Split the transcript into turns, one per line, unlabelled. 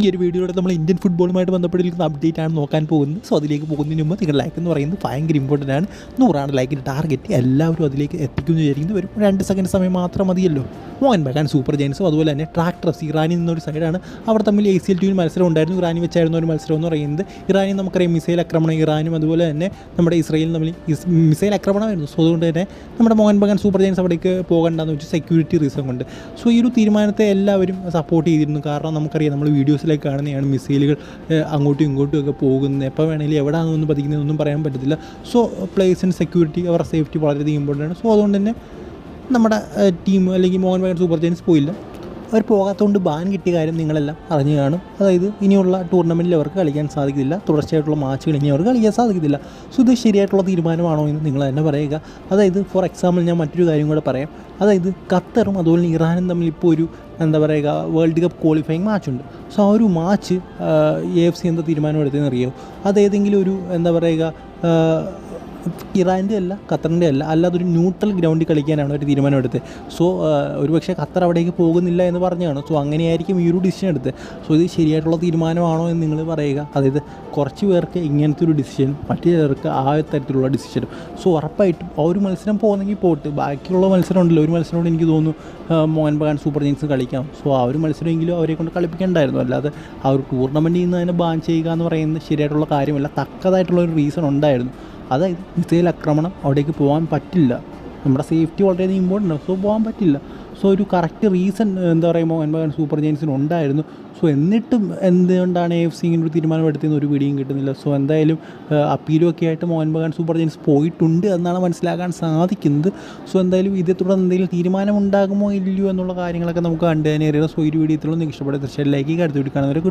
ഈ ഒരു വീഡിയോയുടെ നമ്മൾ ഇന്ത്യൻ ഫുട്ബോളുമായിട്ട് ബന്ധപ്പെട്ടിരിക്കുന്ന അപ്ഡേറ്റ് ആണ് നോക്കാൻ പോകുന്നത്. സോ അതിലേക്ക് പോകുന്നതിന് മുമ്പ് നിങ്ങൾ ലൈക്ക് എന്ന് പറയുന്നത് ഭയങ്കര ഇമ്പോർട്ടൻ്റ് ആണ്. 100 ലൈക്കിൻ്റെ ടാർഗറ്റ് എല്ലാവരും അതിലേക്ക് എത്തിക്കുമെന്ന് വിചാരിക്കുന്നത് ഒരു 2 സെക്കൻഡ് സമയം മാത്രം മതിയല്ലോ. മോഹൻ ബഗാൻ സൂപ്പർ ജയൻസും അതുപോലെ തന്നെ ട്രാക്ടർസ് ഇറാനിൽ നിന്നൊരു സൈഡാണ്. അവർ തമ്മിൽ ACL ടീമിൽ മത്സരം ഉണ്ടായിരുന്നു. ഇറാനി വെച്ചായിരുന്നു ഒരു മത്സരം എന്ന് പറയുന്നത്. ഇറാനി നമുക്കറിയാം മിസൈൽ ആക്രമണം, ഇറാനും അതുപോലെ തന്നെ നമ്മുടെ ഇസ്രയേലും തമ്മിൽ മിസൈൽ ആക്രമണമായിരുന്നു. സോ അതുകൊണ്ട് തന്നെ നമ്മുടെ മോഹൻ ബഗാൻ സൂപ്പർ ജയൻസ് അവിടേക്ക് പോകണ്ടെന്ന് വെച്ച് സെക്യൂരിറ്റി റീസൺ കൊണ്ട്. സോ ഈ ഒരു തീരുമാനത്തെ എല്ലാവരും സപ്പോർട്ട് ചെയ്തിരുന്നു. കാരണം നമുക്കറിയാം നമ്മൾ വീഡിയോസിലേക്ക് കാണുന്നതാണ് മിസൈലുകൾ അങ്ങോട്ടും ഇങ്ങോട്ടും ഒക്കെ പോകുന്നത്. എപ്പോൾ വേണമെങ്കിലും എവിടെയാണെന്നൊന്നും പതിക്കുന്നതൊന്നും പറയാൻ പറ്റത്തില്ല. സോ പ്ലേയേഴ്സിന് സെക്യൂരിറ്റി, അവരുടെ സേഫ്റ്റി വളരെയധികം ഇമ്പോർട്ടൻ്റ് ആണ്. സോ അതുകൊണ്ട് തന്നെ നമ്മുടെ ടീം അല്ലെങ്കിൽ മോഹൻ ബഗാൻ സൂപ്പർ ജയൻസ് പോയില്ല. അവർ പോകാത്തതുകൊണ്ട് ബാൻ കിട്ടിയ കാര്യം നിങ്ങളെല്ലാം അറിഞ്ഞു കാണും. അതായത് ഇനിയുള്ള ടൂർണമെൻറ്റിൽ അവർക്ക് കളിക്കാൻ സാധിക്കില്ല, തുടർച്ചയായിട്ടുള്ള മാച്ചുകൾ ഇനി അവർക്ക് കളിക്കാൻ സാധിക്കത്തില്ല. സോ ഇത് ശരിയായിട്ടുള്ള തീരുമാനമാണോ എന്ന് നിങ്ങൾ തന്നെ പറയുക. അതായത് ഫോർ എക്സാമ്പിൾ ഞാൻ മറ്റൊരു കാര്യം കൂടെ പറയാം. അതായത് ഖത്തറും അതുപോലെ ഇറാനും തമ്മിൽ ഇപ്പോൾ ഒരു വേൾഡ് കപ്പ് ക്വാളിഫയിങ് മാച്ചുണ്ട്. സോ ആ ഒരു മാച്ച് AFC എന്താ തീരുമാനം എടുത്തതെന്ന് അറിയാമോ? അതേതെങ്കിലും ഒരു ഇറാൻ്റെ അല്ല, ഖത്തറിൻ്റെ അല്ല, അല്ലാതെ ഒരു ന്യൂട്രൽ ഗ്രൗണ്ടിൽ കളിക്കാനാണ് ഒരു തീരുമാനം എടുത്തത്. സോ ഒരുപക്ഷെ ഖത്തർ അവിടേക്ക് പോകുന്നില്ല എന്ന് പറഞ്ഞാണ്. സോ അങ്ങനെയായിരിക്കും ഈ ഒരു ഡിസിഷൻ എടുത്തത്. സോ ഇത് ശരിയായിട്ടുള്ള തീരുമാനമാണോ എന്ന് നിങ്ങൾ പറയുക. അതായത് കുറച്ച് പേർക്ക് ഇങ്ങനത്തെ ഒരു ഡിസിഷനും മറ്റു പേർക്ക് ആ തരത്തിലുള്ള ഡിസിഷനും. സോ ഉറപ്പായിട്ടും ആ ഒരു മത്സരം പോകുന്നെങ്കിൽ പോട്ട്, ബാക്കിയുള്ള മത്സരം ഉണ്ടല്ലോ, ഒരു മത്സരമോട് എനിക്ക് തോന്നുന്നു മോഹൻ ബഗാൻ സൂപ്പർ ജയൻസ് കളിക്കാം. സോ ആ ഒരു മത്സരമെങ്കിലും അവരെ കൊണ്ട് കളിപ്പിക്കേണ്ടായിരുന്നു. അല്ലാതെ ആ ഒരു ടൂർണമെൻറ്റിൽ നിന്ന് തന്നെ ബാൻ ചെയ്യുക എന്ന് പറയുന്നത് ശരിയായിട്ടുള്ള കാര്യമല്ല. തക്കതായിട്ടുള്ളൊരു റീസൺ ഉണ്ടായിരുന്നു. അതായത് മിസൈൽ ആക്രമണം, അവിടേക്ക് പോകാൻ പറ്റില്ല, നമ്മുടെ സേഫ്റ്റി വളരെയധികം ഇമ്പോർട്ടൻ്റ് ആണ്. സോ പോകാൻ പറ്റില്ല. സോ ഒരു correct reason Mohun Bagan super ജയൻസിന് ഉണ്ടായിരുന്നു. സോ എന്നിട്ടും എന്തുകൊണ്ടാണ് AFC ഇങ്ങനെ ഒരു തീരുമാനം എടുത്തതെന്ന് ഒരു പിടിയും കിട്ടുന്നില്ല. സോ എന്തായാലും അപ്പീലും ഒക്കെ ആയിട്ട് മോഹൻ ബഗാൻ സൂപ്പർ ജയൻസ് പോയിട്ടുണ്ട് എന്നാണ് മനസ്സിലാക്കാൻ സാധിക്കുന്നത്. സോ എന്തായാലും ഇതേ തുടർന്ന് എന്തെങ്കിലും തീരുമാനം ഉണ്ടാകുമോ ഇല്ലയോ എന്നുള്ള കാര്യങ്ങളൊക്കെ നമുക്ക് കണ്ടു തന്നെ അറിയാം. സോ ഈ വീഡിയോ ഇത്രയും നിങ്ങൾക്ക് ഇഷ്ടപ്പെടുന്ന തീർച്ചയായും ലൈക്ക് ചെയ്യുക. അടുത്ത വീഡിയോ കാണുന്നവരെ